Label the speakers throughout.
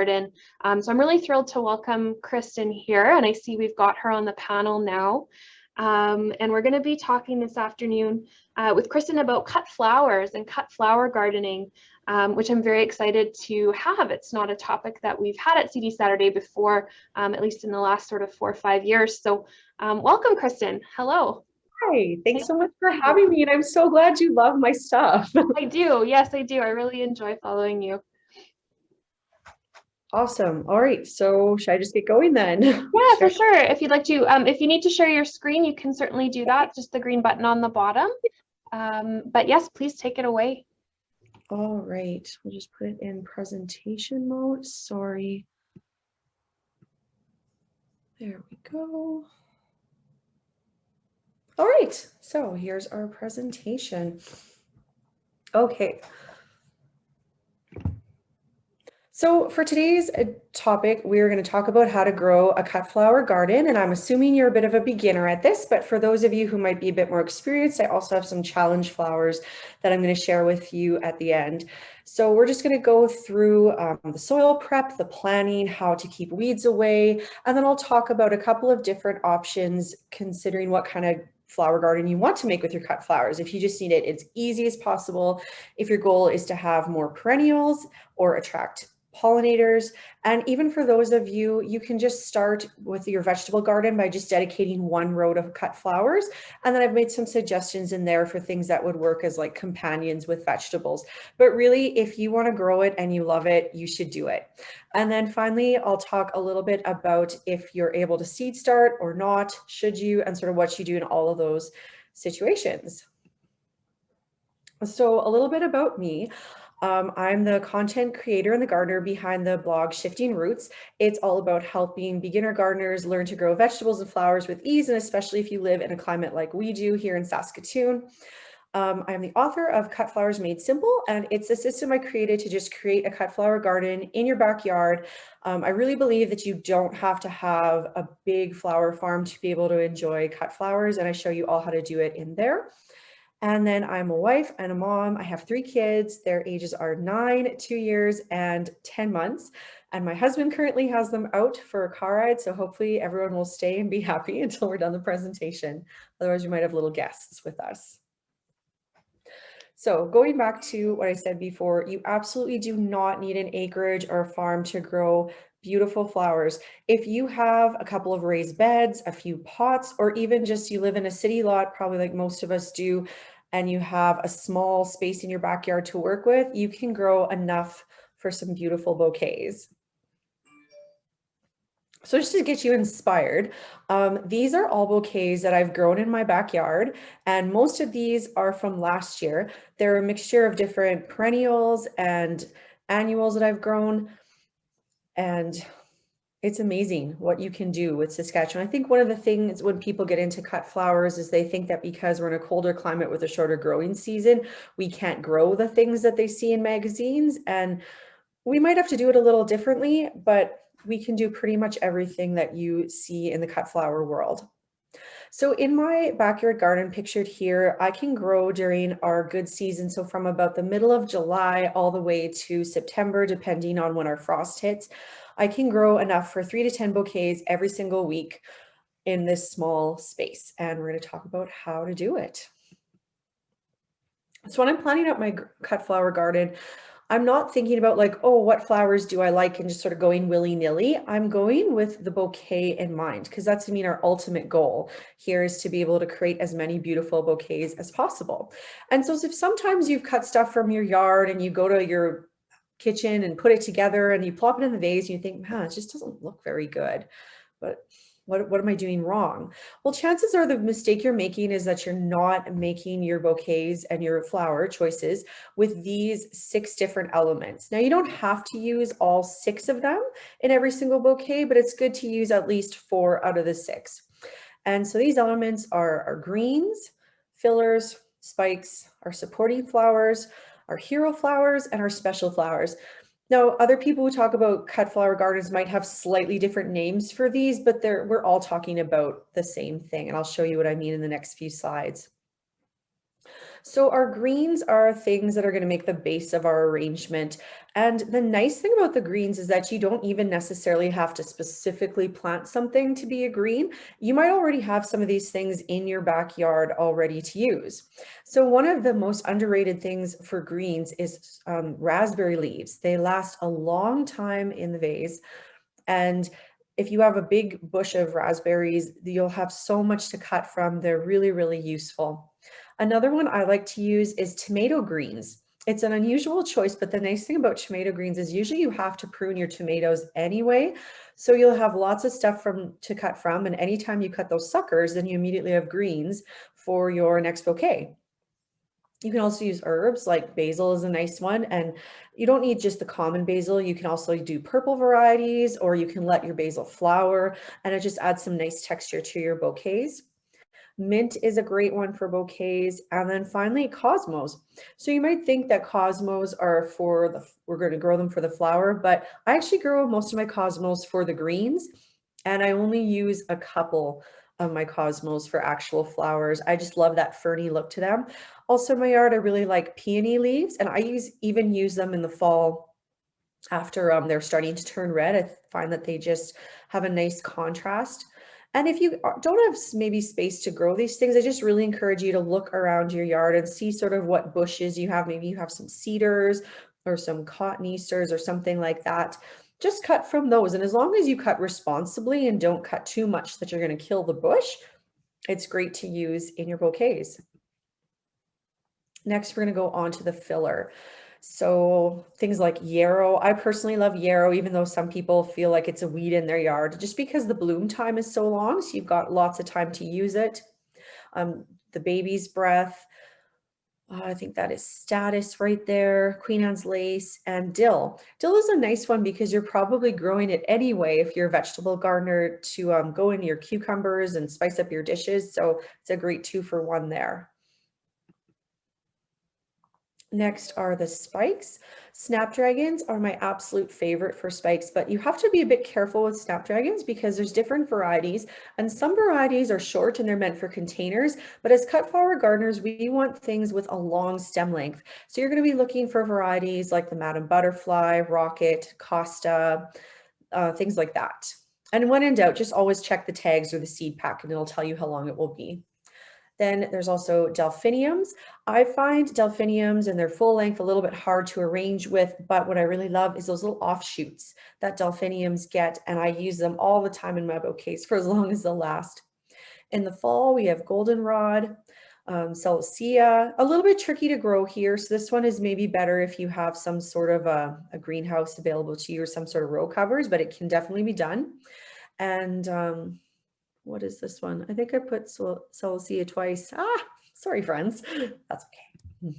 Speaker 1: garden. So I'm really thrilled to welcome Kristen here, and I see we've got her on the panel now. And we're going to be talking this afternoon with Kristen about cut flowers and cut flower gardening, which I'm very excited to have. It's not a topic that we've had at CD Saturday before, at least in the last sort of 4 or 5 years. So welcome, Kristen. Hello.
Speaker 2: Hi, thanks so much for having me, and I'm so glad you love my stuff.
Speaker 1: I do. Yes, I do. I really enjoy following you.
Speaker 2: Awesome. All right, so should I just get going then?
Speaker 1: Yeah, for sure. If you'd like to, if you need to share your screen, you can certainly do that. Just the green button on the bottom. But yes, please take it away.
Speaker 2: All right, we'll just put it in presentation mode. Sorry. There we go. All right, so here's our presentation. Okay. So for today's topic, we're going to talk about how to grow a cut flower garden, and I'm assuming you're a bit of a beginner at this, but for those of you who might be a bit more experienced, I also have some challenge flowers that I'm going to share with you at the end. So we're just going to go through the soil prep, the planning, how to keep weeds away, and then I'll talk about a couple of different options considering what kind of flower garden you want to make with your cut flowers. If you just need it as easy as possible, if your goal is to have more perennials or attract pollinators, and even for those of you, you can just start with your vegetable garden by just dedicating one row of cut flowers. And then I've made some suggestions in there for things that would work as like companions with vegetables. But really, if you want to grow it and you love it, you should do it. And then finally, I'll talk a little bit about if you're able to seed start or not, should you, and sort of what you do in all of those situations. So a little bit about me. I'm the content creator and the gardener behind the blog Shifting Roots. It's all about helping beginner gardeners learn to grow vegetables and flowers with ease, and especially if you live in a climate like we do here in Saskatoon. I'm the author of Cut Flowers Made Simple, and it's a system I created to just create a cut flower garden in your backyard. I really believe that you don't have to have a big flower farm to be able to enjoy cut flowers, and I show you all how to do it in there. And then I'm a wife and a mom. I have 3 kids. Their ages are 9, 2 years, and 10 months. And my husband currently has them out for a car ride. So hopefully everyone will stay and be happy until we're done the presentation. Otherwise, we might have little guests with us. So going back to what I said before, you absolutely do not need an acreage or a farm to grow beautiful flowers. If you have a couple of raised beds, a few pots, or even just you live in a city lot, probably like most of us do, and you have a small space in your backyard to work with, you can grow enough for some beautiful bouquets. So just to get you inspired, these are all bouquets that I've grown in my backyard, and most of these are from last year. They're a mixture of different perennials and annuals that I've grown, and it's amazing what you can do with Saskatchewan. I think one of the things when people get into cut flowers is they think that because we're in a colder climate with a shorter growing season, we can't grow the things that they see in magazines. And we might have to do it a little differently, but we can do pretty much everything that you see in the cut flower world. So in my backyard garden pictured here, I can grow during our good season. So from about the middle of July all the way to September, depending on when our frost hits, I can grow enough for 3 to 10 bouquets every single week in this small space. And we're going to talk about how to do it. So when I'm planning out my cut flower garden, I'm not thinking about like, oh, what flowers do I like and just sort of going willy-nilly. I'm going with the bouquet in mind because that's, I mean, our ultimate goal here is to be able to create as many beautiful bouquets as possible. And so if sometimes you've cut stuff from your yard and you go to your kitchen and put it together and you plop it in the vase and you think, man, it just doesn't look very good. But what am I doing wrong? Well, chances are the mistake you're making is that you're not making your bouquets and your flower choices with these 6 different elements. Now, you don't have to use all 6 of them in every single bouquet, but it's good to use at least 4 out of the 6. And so these elements are our greens, fillers, spikes, our supporting flowers, our hero flowers, and our special flowers. Now, other people who talk about cut flower gardens might have slightly different names for these, but we're all talking about the same thing, and I'll show you what I mean in the next few slides. So our greens are things that are going to make the base of our arrangement. And the nice thing about the greens is that you don't even necessarily have to specifically plant something to be a green. You might already have some of these things in your backyard already to use. So one of the most underrated things for greens is raspberry leaves. They last a long time in the vase. And if you have a big bush of raspberries, you'll have so much to cut from. They're really, really useful. Another one I like to use is tomato greens. It's an unusual choice, but the nice thing about tomato greens is usually you have to prune your tomatoes anyway. So you'll have lots of stuff to cut from. And anytime you cut those suckers, then you immediately have greens for your next bouquet. You can also use herbs, like basil is a nice one, and you don't need just the common basil. You can also do purple varieties, or you can let your basil flower, and it just adds some nice texture to your bouquets. Mint is a great one for bouquets. And then finally, cosmos. So you might think that cosmos are we're going to grow them for the flower, but I actually grow most of my cosmos for the greens, and I only use a couple of my cosmos for actual flowers. I just love that ferny look to them. Also in my yard, I really like peony leaves, and I even use them in the fall after they're starting to turn red. I find that they just have a nice contrast. And if you don't have maybe space to grow these things, I just really encourage you to look around your yard and see sort of what bushes you have. Maybe you have some cedars or some cottonisters or something like that. Just cut from those. And as long as you cut responsibly and don't cut too much that you're going to kill the bush, it's great to use in your bouquets. Next, we're going to go on to the filler. So things like yarrow. I personally love yarrow, even though some people feel like it's a weed in their yard, just because the bloom time is so long. So you've got lots of time to use it. The baby's breath. I think that is status right there. Queen Anne's lace and dill. Dill is a nice one because you're probably growing it anyway if you're a vegetable gardener to go in your cucumbers and spice up your dishes. So it's a great 2-for-1 there. Next are the spikes. Snapdragons are my absolute favorite for spikes, but you have to be a bit careful with snapdragons because there's different varieties, and some varieties are short and they're meant for containers, but as cut flower gardeners, we want things with a long stem length. So you're going to be looking for varieties like the Madam Butterfly, Rocket, Costa, things like that. And when in doubt, just always check the tags or the seed pack and it'll tell you how long it will be. Then there's also delphiniums. I find delphiniums in their full length a little bit hard to arrange with, but what I really love is those little offshoots that delphiniums get, and I use them all the time in my bouquets for as long as they'll last. In the fall, we have goldenrod, celosia, a little bit tricky to grow here. So this one is maybe better if you have some sort of a greenhouse available to you or some sort of row covers, but it can definitely be done. And what is this one? I think I put celosia twice. Sorry, friends. That's okay.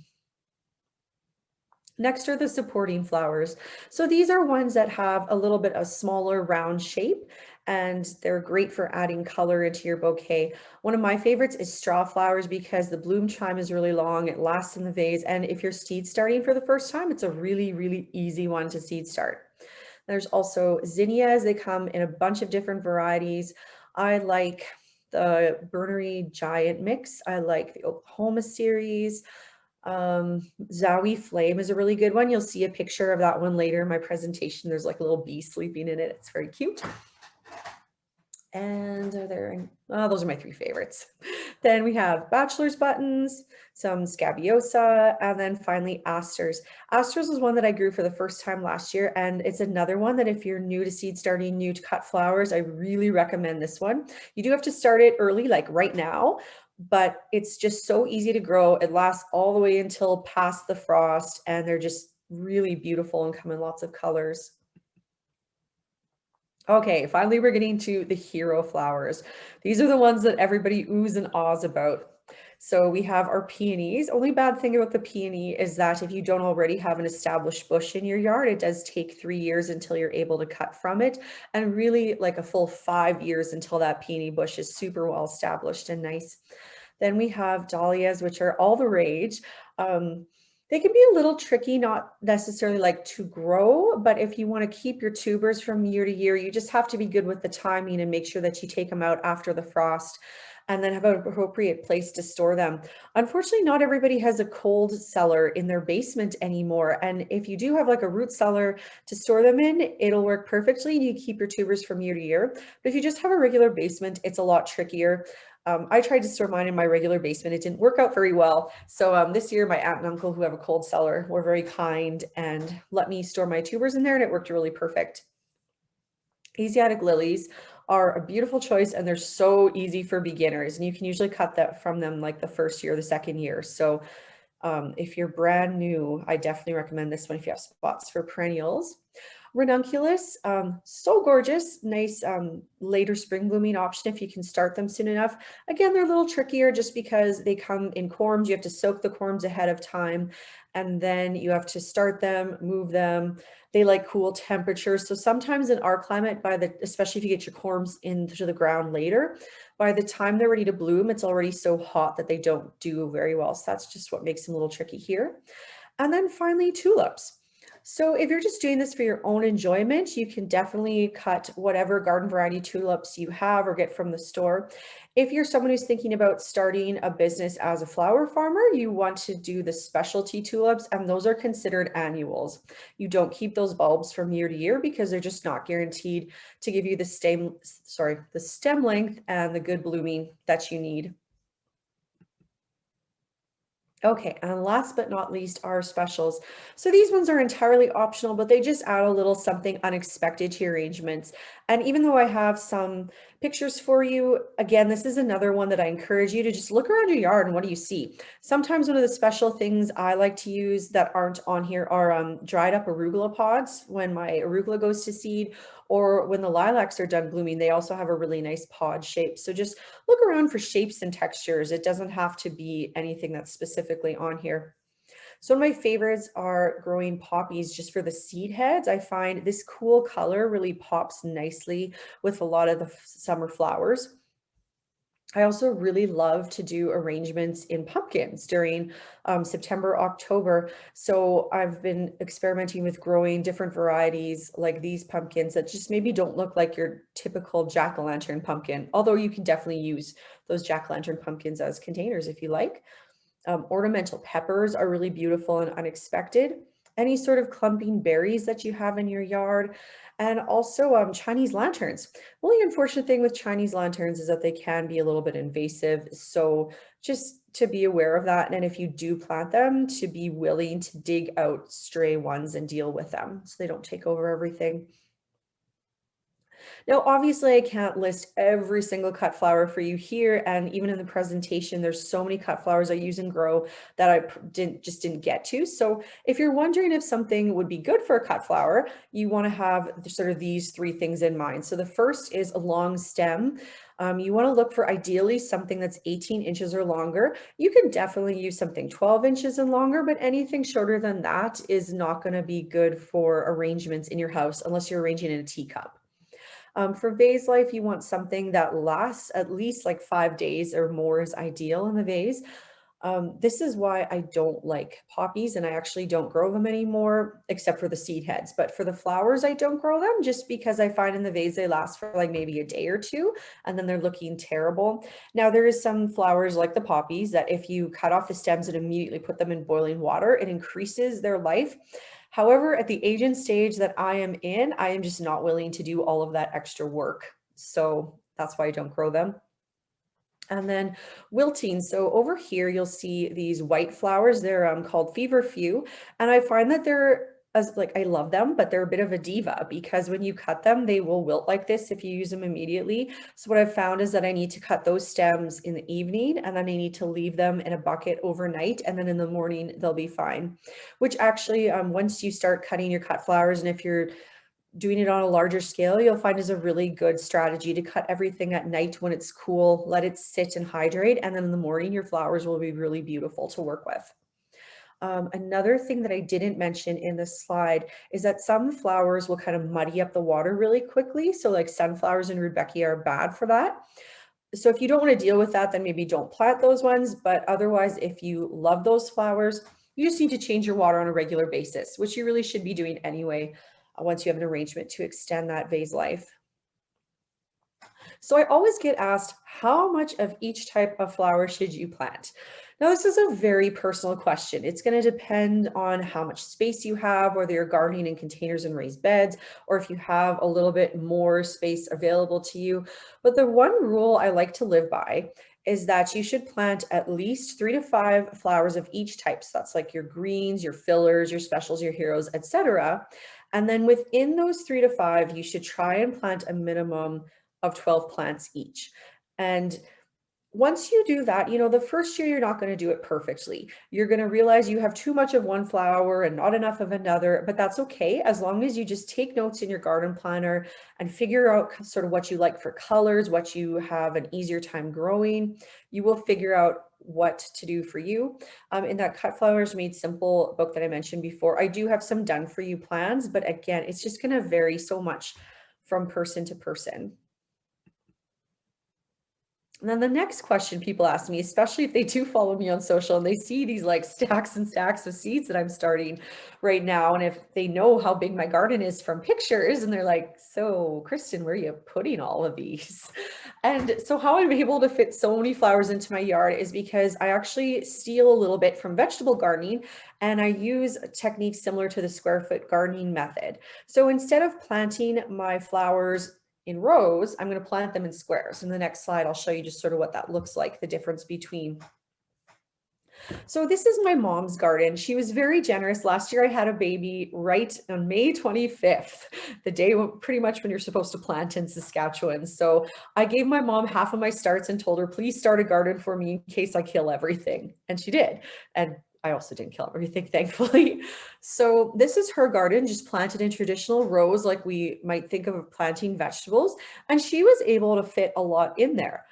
Speaker 2: Next are the supporting flowers. So these are ones that have a little bit of smaller round shape, and they're great for adding color into your bouquet. One of my favorites is straw flowers because the bloom time is really long, it lasts in the vase, and if you're seed starting for the first time, it's a really, really easy one to seed start. There's also zinnias. They come in a bunch of different varieties. I like the Bernery Giant Mix. I like the Oklahoma series. Zowie Flame is a really good one. You'll see a picture of that one later in my presentation. There's like a little bee sleeping in it. It's very cute. And those are my 3 favorites. Then we have bachelor's buttons, some scabiosa, and then finally asters. Asters was one that I grew for the first time last year, and it's another one that if you're new to seed starting, new to cut flowers, I really recommend this one. You do have to start it early, like right now, but it's just so easy to grow. It lasts all the way until past the frost, and they're just really beautiful and come in lots of colors. Okay, finally we're getting to the hero flowers. These are the ones that everybody oohs and ahs about. So we have our peonies. Only bad thing about the peony is that if you don't already have an established bush in your yard, it does take 3 years until you're able to cut from it, and really like a full 5 years until that peony bush is super well established and nice. Then we have dahlias, which are all the rage. They can be a little tricky, not necessarily like to grow, but if you want to keep your tubers from year to year, you just have to be good with the timing and make sure that you take them out after the frost. and then have an appropriate place to store them. Unfortunately, not everybody has a cold cellar in their basement anymore. And if you do have like a root cellar to store them in, it'll work perfectly. You keep your tubers from year to year. But if you just have a regular basement, it's a lot trickier. I tried to store mine in my regular basement. It didn't work out very well. So this year, my aunt and uncle who have a cold cellar were very kind and let me store my tubers in there, and it worked really perfect. Asiatic lilies are a beautiful choice, and they're so easy for beginners, and you can usually cut that from them like the first year or the second year. So if you're brand new, I definitely recommend this one if you have spots for perennials. Ranunculus, so gorgeous, nice later spring blooming option if you can start them soon enough. Again, they're a little trickier just because they come in corms. You have to soak the corms ahead of time, and then you have to start them, move them. They like cool temperatures. So sometimes in our climate, especially if you get your corms into the ground later, by the time they're ready to bloom, it's already so hot that they don't do very well. So that's just what makes them a little tricky here. And then finally, tulips. So if you're just doing this for your own enjoyment, you can definitely cut whatever garden variety tulips you have or get from the store. If you're someone who's thinking about starting a business as a flower farmer, you want to do the specialty tulips, and those are considered annuals. You don't keep those bulbs from year to year because they're just not guaranteed to give you the stem length and the good blooming that you need. Okay, and last but not least are specials. So these ones are entirely optional, but they just add a little something unexpected to your arrangements. And even though I have some pictures for you, again, this is another one that I encourage you to just look around your yard and what do you see? Sometimes one of the special things I like to use that aren't on here are dried up arugula pods when my arugula goes to seed, or when the lilacs are done blooming, they also have a really nice pod shape. So just look around for shapes and textures. It doesn't have to be anything that's specifically on here. So one of my favorites are growing poppies just for the seed heads. I find this cool color really pops nicely with a lot of the summer flowers. I also really love to do arrangements in pumpkins during September, October. So I've been experimenting with growing different varieties like these pumpkins that just maybe don't look like your typical jack-o'-lantern pumpkin, although you can definitely use those jack-o'-lantern pumpkins as containers if you like. Ornamental peppers are really beautiful and unexpected. Any sort of clumping berries that you have in your yard, and also Chinese lanterns. The only unfortunate thing with Chinese lanterns is that they can be a little bit invasive. So just to be aware of that. And if you do plant them, to be willing to dig out stray ones and deal with them so they don't take over everything. Now, obviously, I can't list every single cut flower for you here, and even in the presentation, there's so many cut flowers I use and grow that I just didn't get to. So if you're wondering if something would be good for a cut flower, you want to have sort of these three things in mind. So the first is a long stem. You want to look for ideally something that's 18 inches or longer. You can definitely use something 12 inches and longer, but anything shorter than that is not going to be good for arrangements in your house unless you're arranging in a teacup. For vase life, you want something that lasts at least like 5 days or more is ideal in the vase. This is why I don't like poppies, and I actually don't grow them anymore, except for the seed heads. But for the flowers, I don't grow them just because I find in the vase they last for like maybe a day or two, and then they're looking terrible. Now, there is some flowers like the poppies that if you cut off the stems and immediately put them in boiling water, it increases their life. However, at the age and stage that I am in, I am just not willing to do all of that extra work. So that's why I don't grow them. And then wilting. So over here, you'll see these white flowers. They're called Feverfew. And I find that I love them, but they're a bit of a diva because when you cut them, they will wilt like this if you use them immediately. So what I've found is that I need to cut those stems in the evening, and then I need to leave them in a bucket overnight. And then in the morning, they'll be fine, which actually, once you start cutting your cut flowers, and if you're doing it on a larger scale, you'll find is a really good strategy to cut everything at night when it's cool, let it sit and hydrate. And then in the morning, your flowers will be really beautiful to work with. Another thing that I didn't mention in this slide is that some flowers will kind of muddy up the water really quickly. So like sunflowers and rudbeckia are bad for that. So if you don't want to deal with that, then maybe don't plant those ones. But otherwise, if you love those flowers, you just need to change your water on a regular basis, which you really should be doing anyway once you have an arrangement to extend that vase life. So I always get asked, how much of each type of flower should you plant? Now, this is a very personal question. It's going to depend on how much space you have, whether you're gardening in containers and raised beds, or if you have a little bit more space available to you. But the one rule I like to live by is that you should plant at least 3 to 5 flowers of each type. So that's like your greens, your fillers, your specials, your heroes, etc. And then within those 3 to 5, you should try and plant a minimum of 12 plants each. And once you do that, the first year you're not going to do it perfectly. You're going to realize you have too much of one flower and not enough of another, but that's okay as long as you just take notes in your garden planner and figure out sort of what you like for colors, what you have an easier time growing. You will figure out what to do for you. In that Cut Flowers Made Simple book that I mentioned before, I do have some done for you plans, but again, it's just going to vary so much from person to person. And then the next question people ask me, especially if they do follow me on social and they see these like stacks and stacks of seeds that I'm starting right now, and if they know how big my garden is from pictures, and they're like, so Kristen, where are you putting all of these? And so how I'm able to fit so many flowers into my yard is because I actually steal a little bit from vegetable gardening, and I use techniques similar to the square foot gardening method. So instead of planting my flowers in rows, I'm going to plant them in squares. In the next slide, I'll show you just sort of what that looks like, the difference between. So this is my mom's garden. She was very generous. Last year I had a baby right on May 25th, the day pretty much when you're supposed to plant in Saskatchewan. So I gave my mom half of my starts and told her, please start a garden for me in case I kill everything. And she did. And I also didn't kill everything, thankfully. So this is her garden, just planted in traditional rows like we might think of planting vegetables. And she was able to fit a lot in there.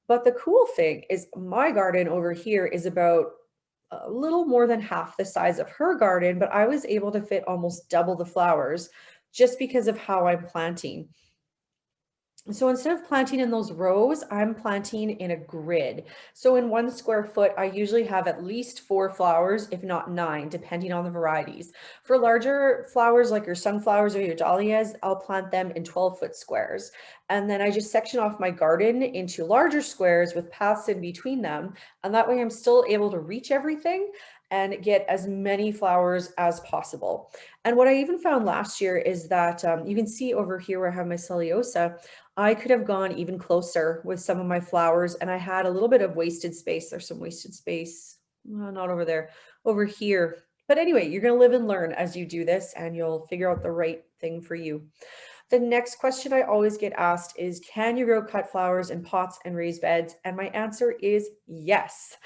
Speaker 2: But the cool thing is my garden over here is about a little more than half the size of her garden, but I was able to fit almost double the flowers just because of how I'm planting. So instead of planting in those rows, I'm planting in a grid. So in 1 square foot, I usually have at least 4 flowers, if not 9, depending on the varieties. For larger flowers like your sunflowers or your dahlias, I'll plant them in 12-foot squares. And then I just section off my garden into larger squares with paths in between them. And that way I'm still able to reach everything and get as many flowers as possible. And what I even found last year is that you can see over here where I have my celiosa, I could have gone even closer with some of my flowers, and I had a little bit of wasted space. There's some wasted space, not over there, over here. But anyway, you're going to live and learn as you do this, and you'll figure out the right thing for you. The next question I always get asked is, can you grow cut flowers in pots and raised beds? And my answer is yes.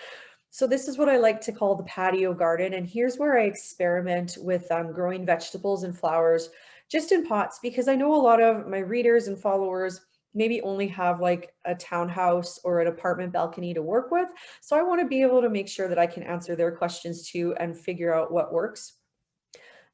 Speaker 2: So this is what I like to call the patio garden. And here's where I experiment with growing vegetables and flowers just in pots, because I know a lot of my readers and followers maybe only have like a townhouse or an apartment balcony to work with. So I want to be able to make sure that I can answer their questions too and figure out what works.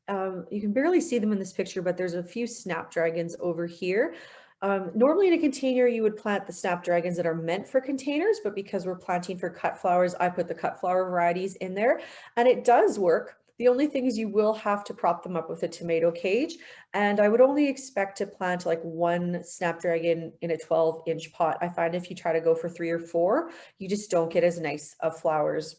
Speaker 2: You can barely see them in this picture, but there's a few snapdragons over here. Normally in a container, you would plant the snapdragons that are meant for containers, but because we're planting for cut flowers, I put the cut flower varieties in there, and it does work. The only thing is you will have to prop them up with a tomato cage, and I would only expect to plant like 1 snapdragon in a 12-inch pot. I find if you try to go for 3 or 4, you just don't get as nice of flowers.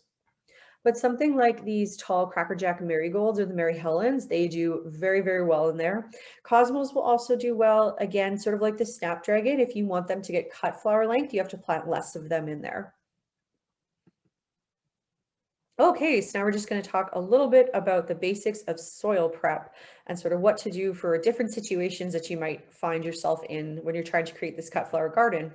Speaker 2: But something like these tall crackerjack marigolds or the Mary Helens, they do very, very well in there. Cosmos will also do well, again, sort of like the Snapdragon. If you want them to get cut flower length, you have to plant less of them in there. Okay, so now we're just going to talk a little bit about the basics of soil prep and sort of what to do for different situations that you might find yourself in when you're trying to create this cut flower garden.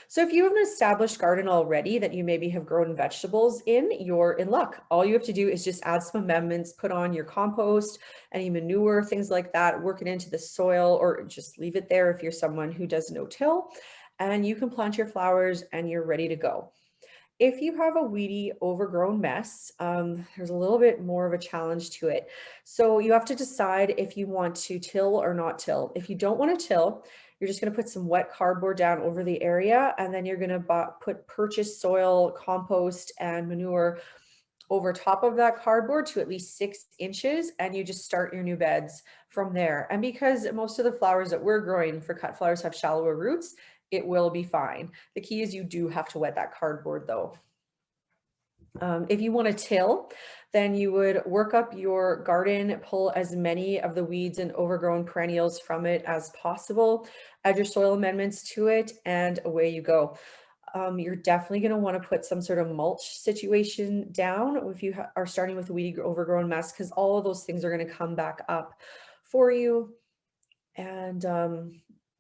Speaker 2: So if you have an established garden already that you maybe have grown vegetables in, you're in luck. All you have to do is just add some amendments, put on your compost, any manure, things like that, work it into the soil, or just leave it there if you're someone who does no-till, and you can plant your flowers and you're ready to go. If you have a weedy, overgrown mess, there's a little bit more of a challenge to it. So you have to decide if you want to till or not till. If you don't want to till, you're just going to put some wet cardboard down over the area, and then you're going to put purchased soil, compost, and manure over top of that cardboard to at least 6 inches, and you just start your new beds from there. And because most of the flowers that we're growing for cut flowers have shallower roots, it will be fine. The key is you do have to wet that cardboard though. If you want to till, then you would work up your garden, pull as many of the weeds and overgrown perennials from it as possible, add your soil amendments to it, and away you go. You're definitely going to want to put some sort of mulch situation down if you are starting with a weedy overgrown mess, because all of those things are going to come back up for you. And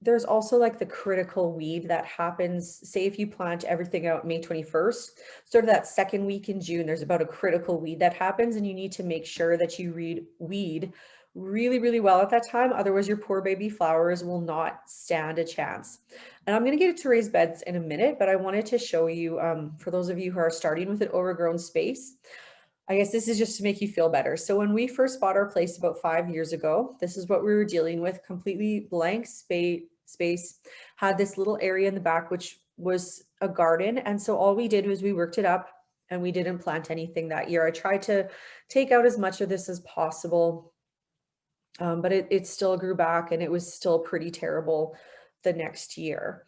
Speaker 2: there's also like the critical weed that happens, say if you plant everything out May 21st, sort of that second week in June, there's about a critical weed that happens, and you need to make sure that you weed really, really well at that time. Otherwise, your poor baby flowers will not stand a chance. And I'm going to get to raised beds in a minute, but I wanted to show you, for those of you who are starting with an overgrown space, I guess this is just to make you feel better. So when we first bought our place about 5 years ago, this is what we were dealing with: completely blank space, had this little area in the back, which was a garden. And so all we did was we worked it up, and we didn't plant anything that year. I tried to take out as much of this as possible, but it still grew back, and it was still pretty terrible the next year.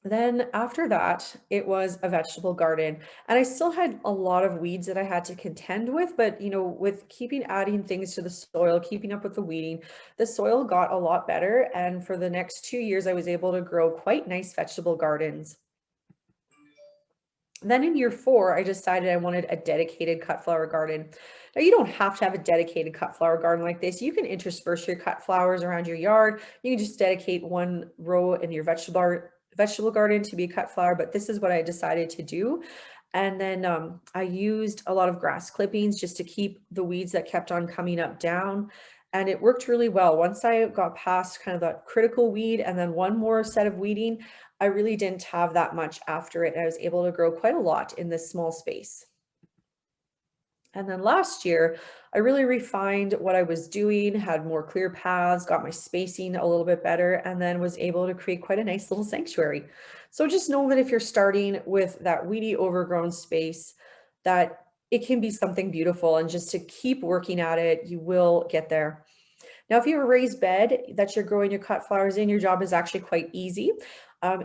Speaker 2: Then after that, it was a vegetable garden, and I still had a lot of weeds that I had to contend with, but with adding things to the soil, keeping up with the weeding, the soil got a lot better. And for the next 2 years, I was able to grow quite nice vegetable gardens. Then in year 4, I decided I wanted a dedicated cut flower garden. Now, you don't have to have a dedicated cut flower garden like this. You can intersperse your cut flowers around your yard. You can just dedicate one row in your vegetable garden to be a cut flower, but this is what I decided to do. And then I used a lot of grass clippings just to keep the weeds that kept on coming up down. And it worked really well. Once I got past kind of that critical weed and then one more set of weeding, I really didn't have that much after it. I was able to grow quite a lot in this small space. And then last year, I really refined what I was doing, had more clear paths, got my spacing a little bit better, and then was able to create quite a nice little sanctuary. So just know that if you're starting with that weedy overgrown space, that it can be something beautiful, and just to keep working at it, you will get there. Now, if you have a raised bed that you're growing your cut flowers in, your job is actually quite easy. I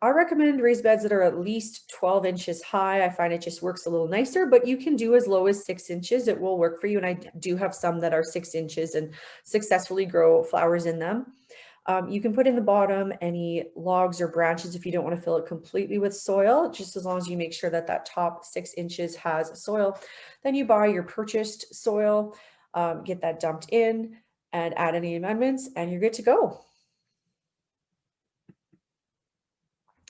Speaker 2: recommend raised beds that are at least 12 inches high. I find it just works a little nicer, but you can do as low as 6 inches. It will work for you. And I do have some that are 6 inches and successfully grow flowers in them. You can put in the bottom any logs or branches if you don't want to fill it completely with soil, just as long as you make sure that that top 6 inches has soil. Then you buy your purchased soil, get that dumped in, and add any amendments, and you're good to go.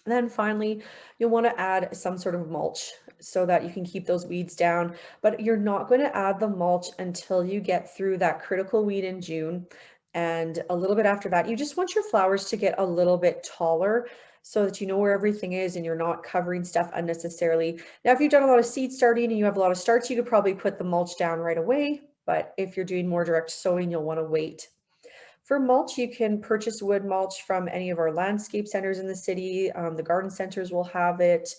Speaker 2: Then finally, you'll want to add some sort of mulch so that you can keep those weeds down, but you're not going to add the mulch until you get through that critical weed in June. And a little bit after that, you just want your flowers to get a little bit taller so that you know where everything is and you're not covering stuff unnecessarily. Now, if you've done a lot of seed starting and you have a lot of starts, you could probably put the mulch down right away. But if you're doing more direct sowing, you'll want to wait. For mulch, you can purchase wood mulch from any of our landscape centers in the city. The garden centers will have it.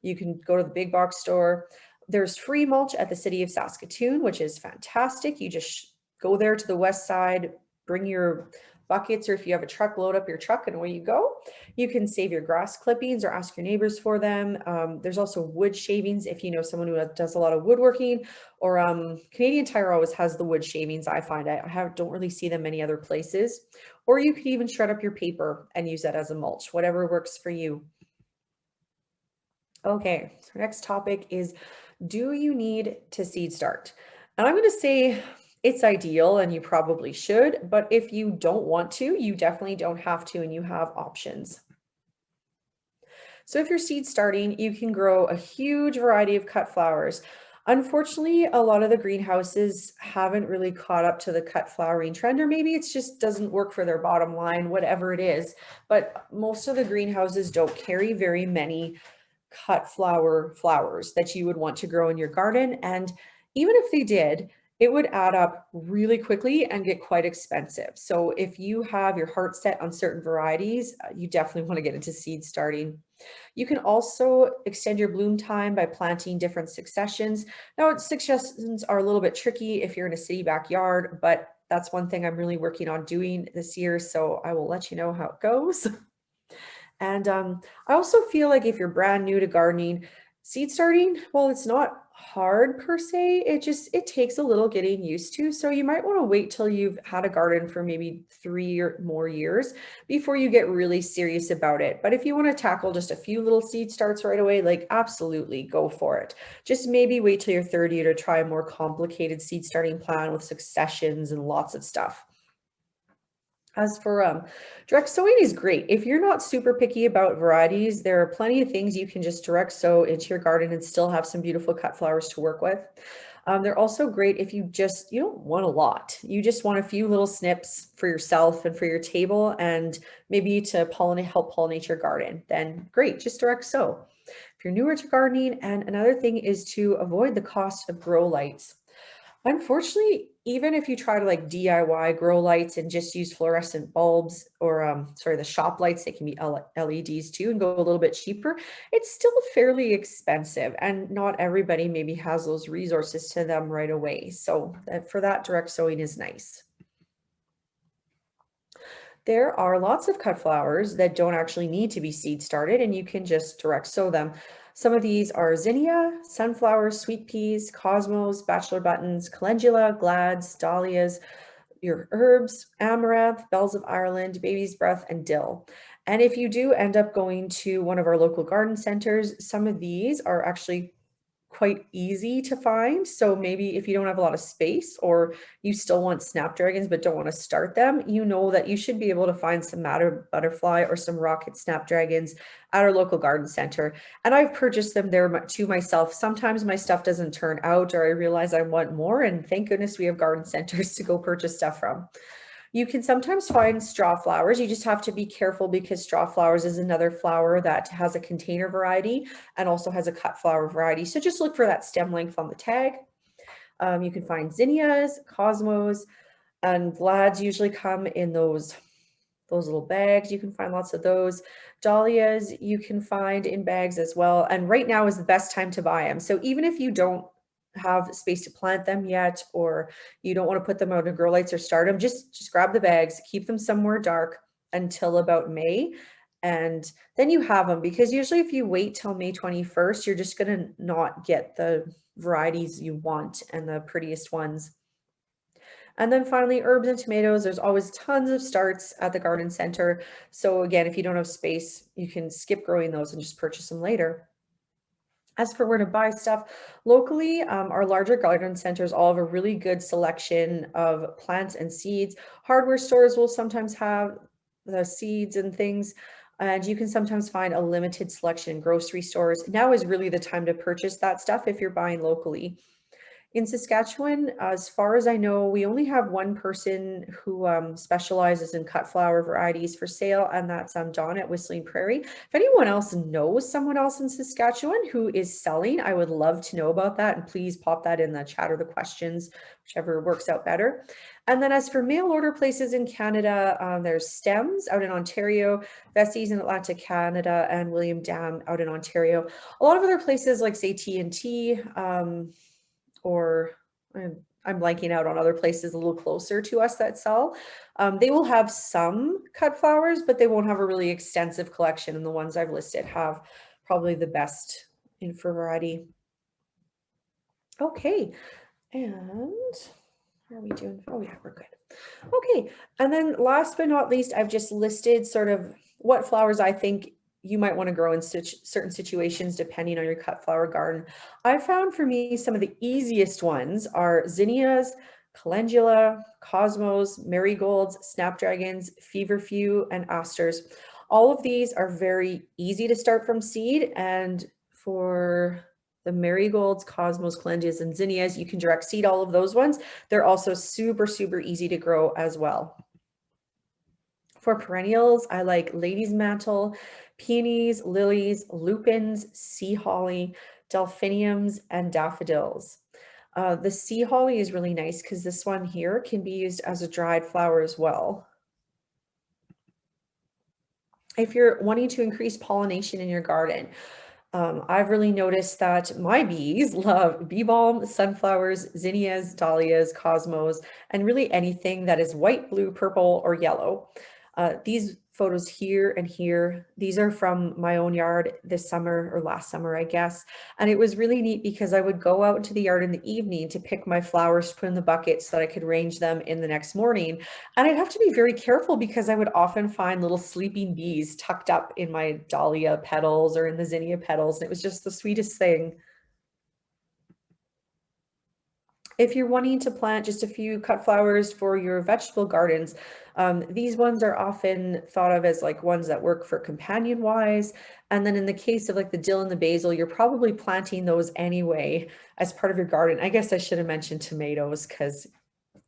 Speaker 2: You can go to the big box store. There's free mulch at the city of Saskatoon, which is fantastic. You just go there to the west side, bring your buckets, or if you have a truck, load up your truck and away you go. You can save your grass clippings or ask your neighbors for them. There's also wood shavings if you know someone who does a lot of woodworking, or Canadian Tire always has the wood shavings. I find don't really see them many other places. Or you could even shred up your paper and use that as a mulch, whatever works for you. Okay, so next topic is, do you need to seed start? And I'm going to say it's ideal and you probably should, but if you don't want to, you definitely don't have to, and you have options. So if you're seed starting, you can grow a huge variety of cut flowers. Unfortunately, a lot of the greenhouses haven't really caught up to the cut flowering trend, or maybe it just doesn't work for their bottom line, whatever it is. But most of the greenhouses don't carry very many cut flowers that you would want to grow in your garden. And even if they did, it would add up really quickly and get quite expensive. So if you have your heart set on certain varieties, you definitely want to get into seed starting. You can also extend your bloom time by planting different successions. Now, successions are a little bit tricky if you're in a city backyard, but that's one thing I'm really working on doing this year. So I will let you know how it goes. And I also feel like if you're brand new to gardening, seed starting, well, it's not hard per se. It takes a little getting used to. So you might want to wait till you've had a garden for maybe 3 or more years before you get really serious about it. But if you want to tackle just a few little seed starts right away, like absolutely go for it. Just maybe wait till your third year to try a more complicated seed starting plan with successions and lots of stuff. As for direct sowing is great. If you're not super picky about varieties, there are plenty of things you can just direct sow into your garden and still have some beautiful cut flowers to work with. They're also great if you don't want a lot. You just want a few little snips for yourself and for your table and maybe to help pollinate your garden. Then great, just direct sow. If you're newer to gardening, and another thing is to avoid the cost of grow lights. Unfortunately, even if you try to like DIY grow lights and just use fluorescent bulbs or the shop lights, they can be LEDs too and go a little bit cheaper, it's still fairly expensive and not everybody maybe has those resources to them right away. So for that, direct sowing is nice. There are lots of cut flowers that don't actually need to be seed started and you can just direct sow them. Some of these are zinnia, sunflowers, sweet peas, cosmos, bachelor buttons, calendula, glads, dahlias, your herbs, amaranth, bells of Ireland, baby's breath, and dill. And if you do end up going to one of our local garden centers, some of these are actually quite easy to find. So maybe if you don't have a lot of space or you still want snapdragons but don't want to start them, you know that you should be able to find some madder butterfly or some rocket snapdragons at our local garden center. And I've purchased them there to myself. Sometimes my stuff doesn't turn out or I realize I want more, and thank goodness we have garden centers to go purchase stuff from. You can sometimes find straw flowers. You just have to be careful because straw flowers is another flower that has a container variety and also has a cut flower variety. So just look for that stem length on the tag. You can find zinnias, cosmos, and glads usually come in those little bags. You can find lots of those. Dahlias you can find in bags as well. And right now is the best time to buy them. So even if you don't have space to plant them yet, or you don't want to put them out in grow lights or start them, just grab the bags, keep them somewhere dark until about May, and then you have them. Because usually if you wait till May 21st, you're just going to not get the varieties you want and the prettiest ones. And then finally, herbs and tomatoes, there's always tons of starts at the garden center. So again, if you don't have space, you can skip growing those and just purchase them later. As for where to buy stuff, locally, our larger garden centers all have a really good selection of plants and seeds. Hardware stores will sometimes have the seeds and things, and you can sometimes find a limited selection in grocery stores. Now is really the time to purchase that stuff if you're buying locally. In Saskatchewan, as far as I know, we only have one person who specializes in cut flower varieties for sale, and that's Dawn at Whistling Prairie. If anyone else knows someone else in Saskatchewan who is selling, I would love to know about that, and please pop that in the chat or the questions, whichever works out better. And then as for mail order places in Canada, there's Stems out in Ontario, Vase in Atlantic Canada, and William Dam out in Ontario. A lot of other places like say T&T, or I'm blanking out on other places a little closer to us that sell. They will have some cut flowers, but they won't have a really extensive collection. And the ones I've listed have probably the best for variety. Okay, and how are we doing? Oh yeah, we're good. Okay, and then last but not least, I've just listed sort of what flowers I think you might want to grow in certain situations depending on your cut flower garden. I found for me some of the easiest ones are zinnias, calendula, cosmos, marigolds, snapdragons, feverfew, and asters. All of these are very easy to start from seed, and for the marigolds, cosmos, calendulas, and zinnias, you can direct seed all of those ones. They're also super, super easy to grow as well. For perennials, I like lady's mantle, peonies, lilies, lupins, sea holly, delphiniums, and daffodils. The sea holly is really nice because this one here can be used as a dried flower as well. If you're wanting to increase pollination in your garden, I've really noticed that my bees love bee balm, sunflowers, zinnias, dahlias, cosmos, and really anything that is white, blue, purple, or yellow. These photos here and here, these are from my own yard this summer or last summer, I guess. And it was really neat because I would go out into the yard in the evening to pick my flowers to put in the bucket so that I could range them in the next morning. And I'd have to be very careful because I would often find little sleeping bees tucked up in my dahlia petals or in the zinnia petals. And it was just the sweetest thing. If you're wanting to plant just a few cut flowers for your vegetable gardens, these ones are often thought of as like ones that work for companion wise. And then in the case of like the dill and the basil, you're probably planting those anyway as part of your garden. I guess I should have mentioned tomatoes because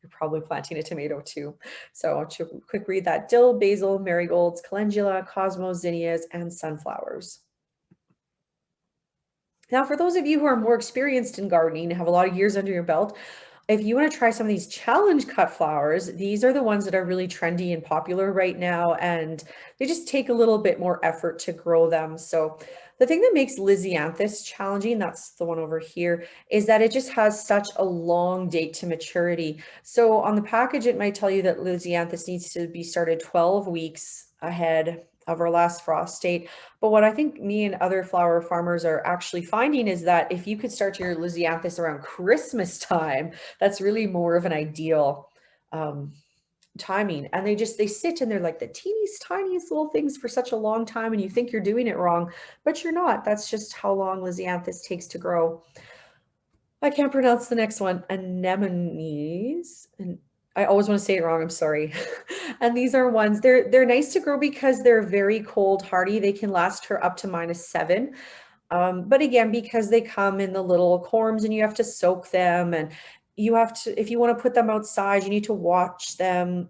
Speaker 2: you're probably planting a tomato too. So to quick read that: dill, basil, marigolds, calendula, cosmos, zinnias, and sunflowers. Now, for those of you who are more experienced in gardening, have a lot of years under your belt, if you want to try some of these challenge cut flowers, these are the ones that are really trendy and popular right now, and they just take a little bit more effort to grow them. So the thing that makes Lisianthus challenging, that's the one over here, is that it just has such a long date to maturity. So on the package, it might tell you that Lisianthus needs to be started 12 weeks ahead of our last frost date. But what I think me and other flower farmers are actually finding is that if you could start your Lisianthus around Christmas time, that's really more of an ideal timing. And they sit and they're like the teeniest, tiniest little things for such a long time, and you think you're doing it wrong, but you're not. That's just how long Lisianthus takes to grow. I can't pronounce the next one. Anemones. And I always want to say it wrong, I'm sorry. And these are ones, they're nice to grow because they're very cold hardy. They can last for up to -7. But again, because they come in the little corms and you have to soak them, and you have to, if you want to put them outside, you need to watch them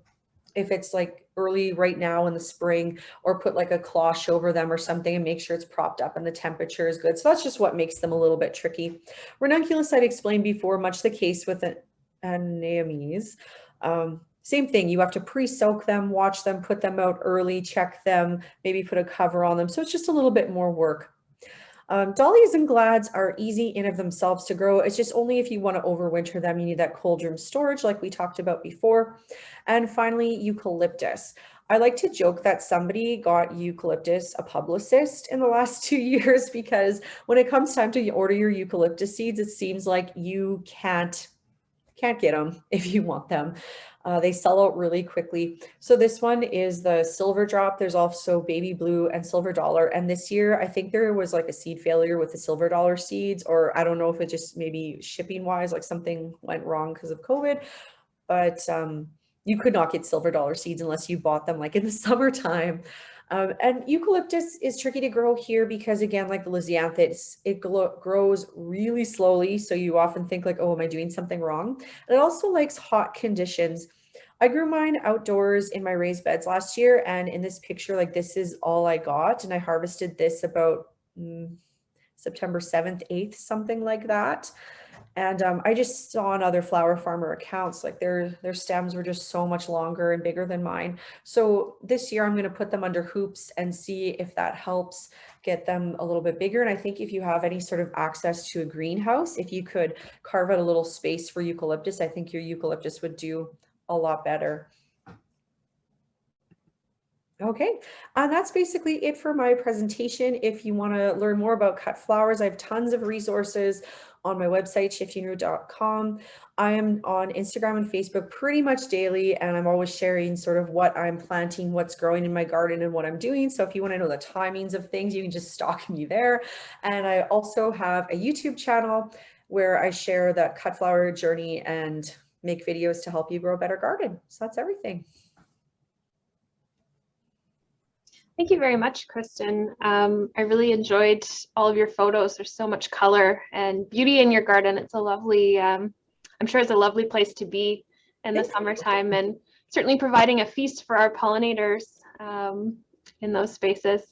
Speaker 2: if it's like early right now in the spring, or put like a cloche over them or something and make sure it's propped up and the temperature is good. So that's just what makes them a little bit tricky. Ranunculus, I've explained before, much the case with anemones. Same thing, you have to pre-soak them, watch them, put them out early, check them, maybe put a cover on them. So it's just a little bit more work. Dahlias and glads are easy in of themselves to grow. It's just only if you want to overwinter them, you need that cold room storage like we talked about before. And finally, eucalyptus. I like to joke that somebody got eucalyptus a publicist in the last 2 years, because when it comes time to order your eucalyptus seeds, it seems like you can't get them if you want them. They sell out really quickly. So this one is the silver drop. There's also baby blue and silver dollar. And this year, I think there was like a seed failure with the silver dollar seeds, or I don't know if it just maybe shipping wise, like something went wrong because of COVID, but you could not get silver dollar seeds unless you bought them like in the summertime. And eucalyptus is tricky to grow here because, again, like the Lisianthus, it grows really slowly. So you often think like, oh, am I doing something wrong? And it also likes hot conditions. I grew mine outdoors in my raised beds last year, and in this picture, like this is all I got, and I harvested this about September 7th, 8th, something like that. And I just saw on other flower farmer accounts, like their stems were just so much longer and bigger than mine. So this year I'm going to put them under hoops and see if that helps get them a little bit bigger. And I think if you have any sort of access to a greenhouse, if you could carve out a little space for eucalyptus, I think your eucalyptus would do a lot better. Okay, and that's basically it for my presentation. If you want to learn more about cut flowers, I have tons of resources on my website, shiftingroot.com. I am on Instagram and Facebook pretty much daily, and I'm always sharing sort of what I'm planting, what's growing in my garden, and what I'm doing. So if you want to know the timings of things, you can just stalk me there. And I also have a YouTube channel where I share the cut flower journey and make videos to help you grow a better garden. So that's everything.
Speaker 1: Thank you very much, Kristen. I really enjoyed all of your photos. There's so much color and beauty in your garden. It's a lovely, I'm sure it's a lovely place to be in the summertime, and certainly providing a feast for our pollinators in those spaces.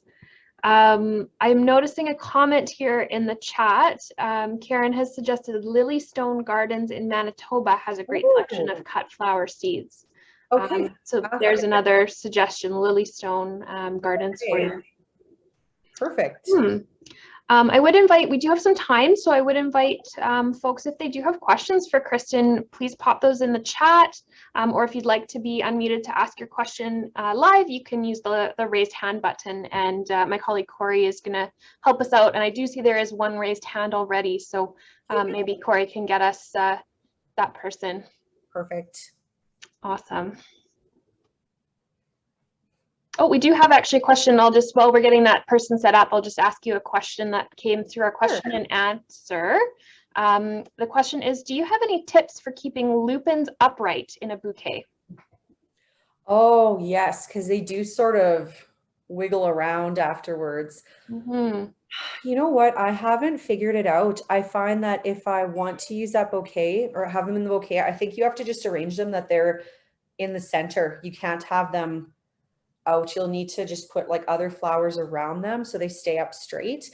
Speaker 1: I'm noticing a comment here in the chat. Karen has suggested Lilystone Gardens in Manitoba has a great selection of cut flower seeds.
Speaker 2: Okay.
Speaker 1: So there's another suggestion, Lilystone Gardens for you.
Speaker 2: Perfect.
Speaker 1: I would invite, we do have some time, so I would invite folks, if they do have questions for Kristen, please pop those in the chat. Or if you'd like to be unmuted to ask your question live, you can use the raised hand button, and my colleague Corey is going to help us out. And I do see there is one raised hand already, so maybe Corey can get us that person.
Speaker 2: Perfect.
Speaker 1: Awesome. Oh, we do have actually a question. I'll just, while we're getting that person set up, I'll just ask you a question that came through our question and answer. The question is, do you have any tips for keeping lupins upright in a bouquet?
Speaker 2: Oh, yes, because they do sort of wiggle around afterwards.
Speaker 1: Mm-hmm.
Speaker 2: You know what? I haven't figured it out. I find that if I want to use that bouquet or have them in the bouquet, I think you have to just arrange them that they're in the center. You can't have them out. You'll need to just put like other flowers around them so they stay up straight.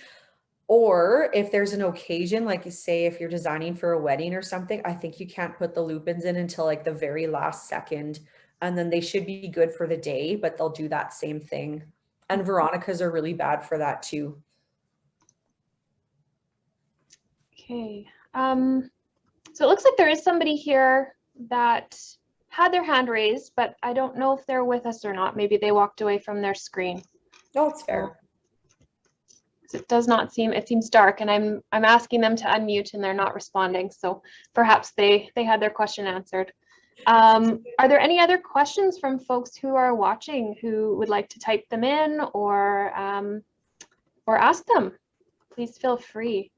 Speaker 2: Or if there's an occasion, like you say, if you're designing for a wedding or something, I think you can't put the lupins in until like the very last second. And then they should be good for the day, but they'll do that same thing. And Veronicas are really bad for that too.
Speaker 1: Okay. So it looks like there is somebody here that had their hand raised, but I don't know if they're with us or not. Maybe they walked away from their screen.
Speaker 2: No, it's fair.
Speaker 1: It does not seem, it seems dark, and I'm asking them to unmute and they're not responding. So perhaps they had their question answered. Are there any other questions from folks who are watching who would like to type them in or ask them? Please feel free.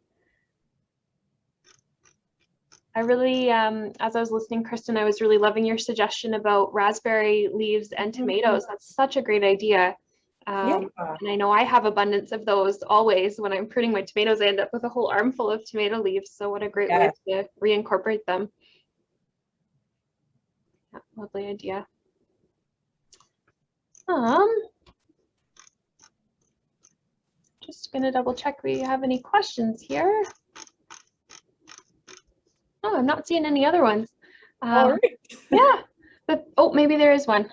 Speaker 1: I really, as I was listening, Kristen, I was really loving your suggestion about raspberry leaves and tomatoes. That's such a great idea. And I know I have abundance of those always. When I'm pruning my tomatoes, I end up with a whole armful of tomato leaves. So what a great way to reincorporate them. Yeah, lovely idea. Just gonna double check we have any questions here. Oh, I'm not seeing any other ones.
Speaker 2: All right.
Speaker 1: Yeah, but oh, maybe there is one.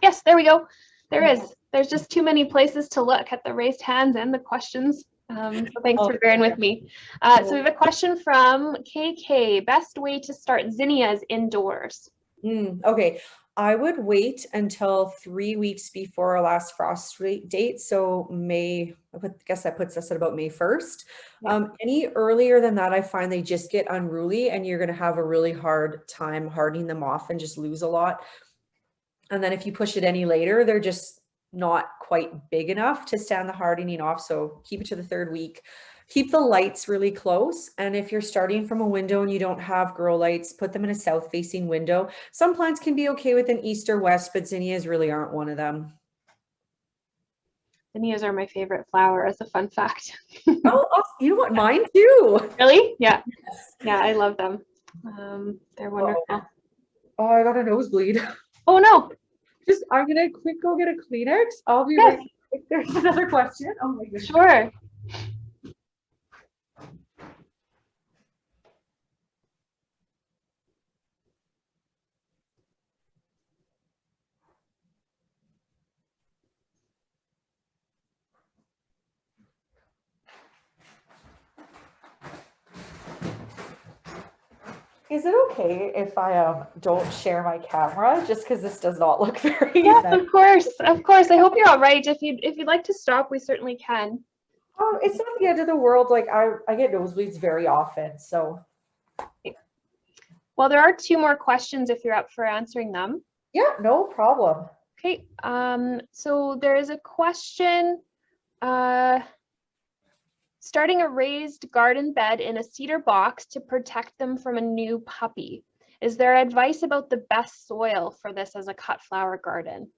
Speaker 1: Yes, there we go. There is. There's just too many places to look at the raised hands and the questions. So thanks for bearing with me. So we have a question from KK. Best way to start zinnias indoors?
Speaker 2: Okay, I would wait until 3 weeks before our last frost date. So May, I guess that puts us at about May 1st. Any earlier than that, I find they just get unruly and you're going to have a really hard time hardening them off and just lose a lot. And then if you push it any later, they're just not quite big enough to stand the hardening off. So keep it to the 3rd week. Keep the lights really close. And if you're starting from a window and you don't have grow lights, put them in a south facing window. Some plants can be okay with an east or west, but zinnias really aren't one of them.
Speaker 1: Zinnias are my favorite flower, as a fun fact.
Speaker 2: Oh, you know what? Mine too.
Speaker 1: Really? Yeah. Yeah, I love them. They're wonderful.
Speaker 2: Oh, I got a nosebleed.
Speaker 1: Oh no.
Speaker 2: I'm gonna quick go get a Kleenex. I'll be right back. If there's another question. Oh my goodness.
Speaker 1: Sure.
Speaker 2: Is it okay if I don't share my camera just because this does not look very
Speaker 1: Yes,
Speaker 2: nice?
Speaker 1: of course. I hope you're all right. If you'd like to stop, we certainly can.
Speaker 2: Oh, it's not the end of the world. Like I get nosebleeds very often, so.
Speaker 1: Well, there are 2 more questions if you're up for answering them.
Speaker 2: Yeah, no problem.
Speaker 1: Okay. So there is a question. Starting a raised garden bed in a cedar box to protect them from a new puppy. Is there advice about the best soil for this as a cut flower garden?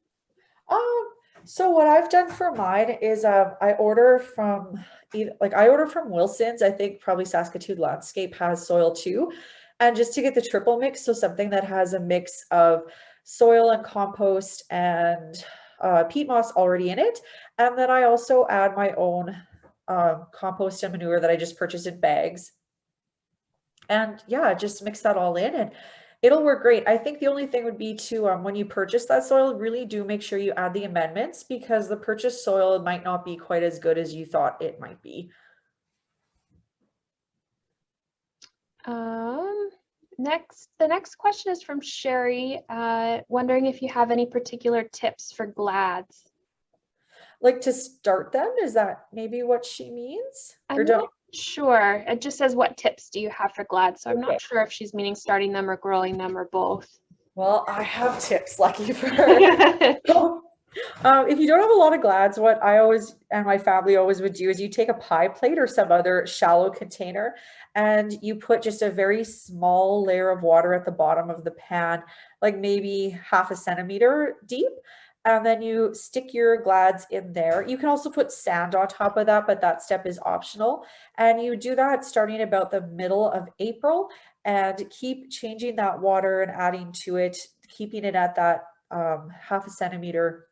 Speaker 2: So what I've done for mine is I order from Wilson's. I think probably Saskatoon Landscape has soil too. And just to get the triple mix, so something that has a mix of soil and compost and peat moss already in it. And then I also add my own compost and manure that I just purchased in bags. And yeah, just mix that all in. And It'll work great. I think the only thing would be to, when you purchase that soil, really do make sure you add the amendments, because the purchased soil might not be quite as good as you thought it might be.
Speaker 1: The next question is from Sherry, wondering if you have any particular tips for glads.
Speaker 2: Like to start them? Is that maybe what she means?
Speaker 1: I'm not sure. It just says, what tips do you have for glads? So I'm not sure if she's meaning starting them or growing them or both.
Speaker 2: Well, I have tips, lucky for her. If you don't have a lot of glads, what I always and my family always would do is you take a pie plate or some other shallow container, and you put just a very small layer of water at the bottom of the pan, like maybe 1/2 centimeter deep. And then you stick your glads in there. You can also put sand on top of that, but that step is optional. And you do that starting about the middle of April, and keep changing that water and adding to it, keeping it at that 1/2 centimeter.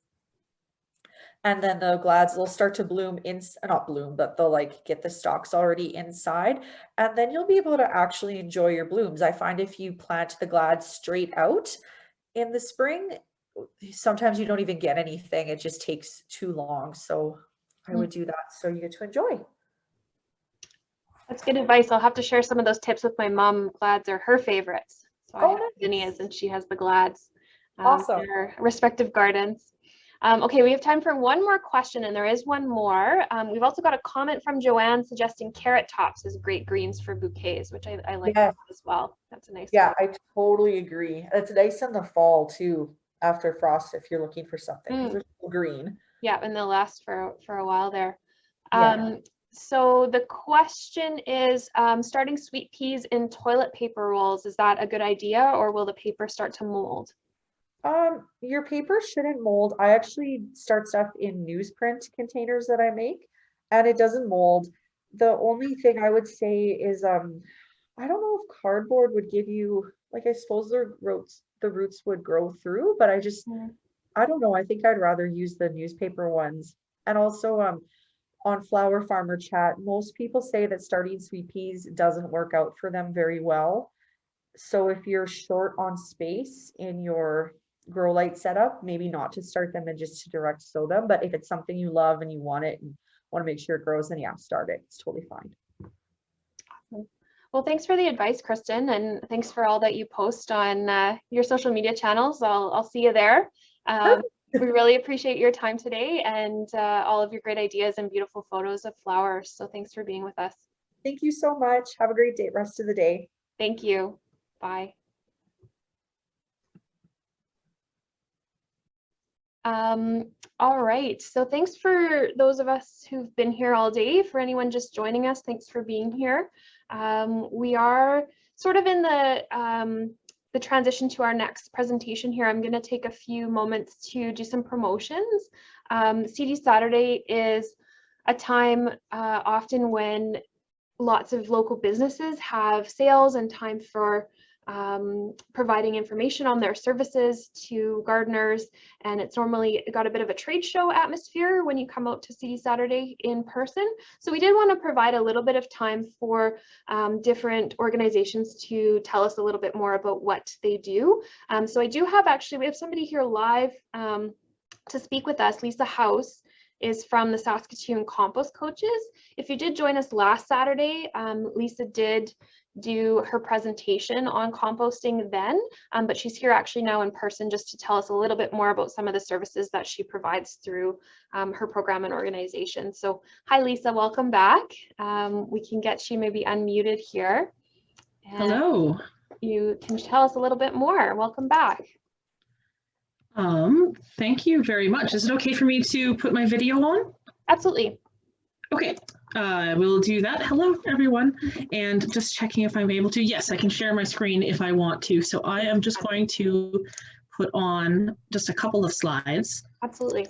Speaker 2: And then the glads will start to bloom not bloom, but they'll like get the stalks already inside. And then you'll be able to actually enjoy your blooms. I find if you plant the glads straight out in the spring, sometimes you don't even get anything. It just takes too long. So I would do that so you get to enjoy.
Speaker 1: That's good advice. I'll have to share some of those tips with my mom. Glads are her favorites. So I have zinnias and she has the glads.
Speaker 2: Awesome.
Speaker 1: In her respective gardens. Okay, we have time for one more question, and there is one more. We've also got a comment from Joanne suggesting carrot tops as great greens for bouquets, which I like that as well. That's a nice one.
Speaker 2: I totally agree. It's nice in the fall too, after frost, if you're looking for something, because they're so green.
Speaker 1: Yeah, and they'll last for a while there. So the question is, starting sweet peas in toilet paper rolls, is that a good idea, or will the paper start to mold?
Speaker 2: Your paper shouldn't mold. I actually start stuff in newsprint containers that I make, and it doesn't mold. The only thing I would say is, I don't know if cardboard would give you, like, I suppose the roots would grow through, but I don't know. I think I'd rather use the newspaper ones. And also, on Flower Farmer Chat, most people say that starting sweet peas doesn't work out for them very well. So if you're short on space in your grow light setup, maybe not to start them and just to direct sow them. But if it's something you love and you want it and want to make sure it grows, then yeah, start it. It's totally fine.
Speaker 1: Awesome. Well, thanks for the advice, Kristen, and thanks for all that you post on your social media channels. I'll see you there. We really appreciate your time today and all of your great ideas and beautiful photos of flowers. So thanks for being with us.
Speaker 2: Thank you so much. Have a great day, rest of the day.
Speaker 1: Thank you. Bye. All right, so thanks for those of us who've been here all day. For anyone just joining us, thanks for being here. We are sort of in the transition to our next presentation here. I'm going to take a few moments to do some promotions. CD Saturday is a time often when lots of local businesses have sales and time for providing information on their services to gardeners, and it's normally got a bit of a trade show atmosphere when you come out to CD Saturday in person. So we did want to provide a little bit of time for different organizations to tell us a little bit more about what they do. So I do have we have somebody here live to speak with us. Lisa House is from the Saskatoon Compost Coaches. If you did join us last Saturday, Lisa did do her presentation on composting then, but she's here actually now in person just to tell us a little bit more about some of the services that she provides through her program and organization. So hi Lisa, welcome back. We can get you maybe unmuted here. And
Speaker 3: hello.
Speaker 1: You can tell us a little bit more. Welcome back.
Speaker 3: Thank you very much. Is it okay for me to put my video on?
Speaker 1: Absolutely.
Speaker 3: Okay, we'll do that. Hello, everyone. And just checking if I'm able to. Yes, I can share my screen if I want to. So I am just going to put on just a couple of slides.
Speaker 1: Absolutely.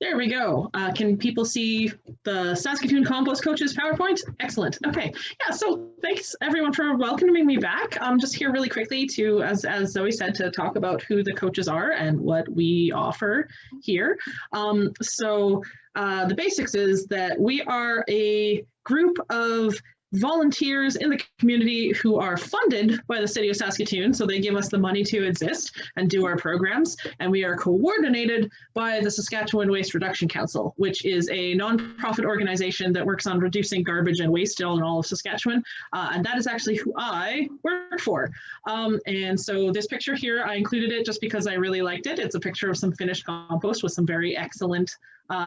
Speaker 1: There
Speaker 3: we go. Can people see the Saskatoon Compost Coaches PowerPoint? Excellent. Okay. Yeah, so thanks everyone for welcoming me back. I'm just here really quickly to, as Zoe said, to talk about who the coaches are and what we offer here. The basics is that we are a group of volunteers in the community who are funded by the city of Saskatoon. So they give us the money to exist and do our programs. And we are coordinated by the Saskatchewan Waste Reduction Council, which is a nonprofit organization that works on reducing garbage and waste in all of Saskatchewan. And that is actually who I work for. And so this picture here, I included it just because I really liked it. It's a picture of some finished compost with some very excellent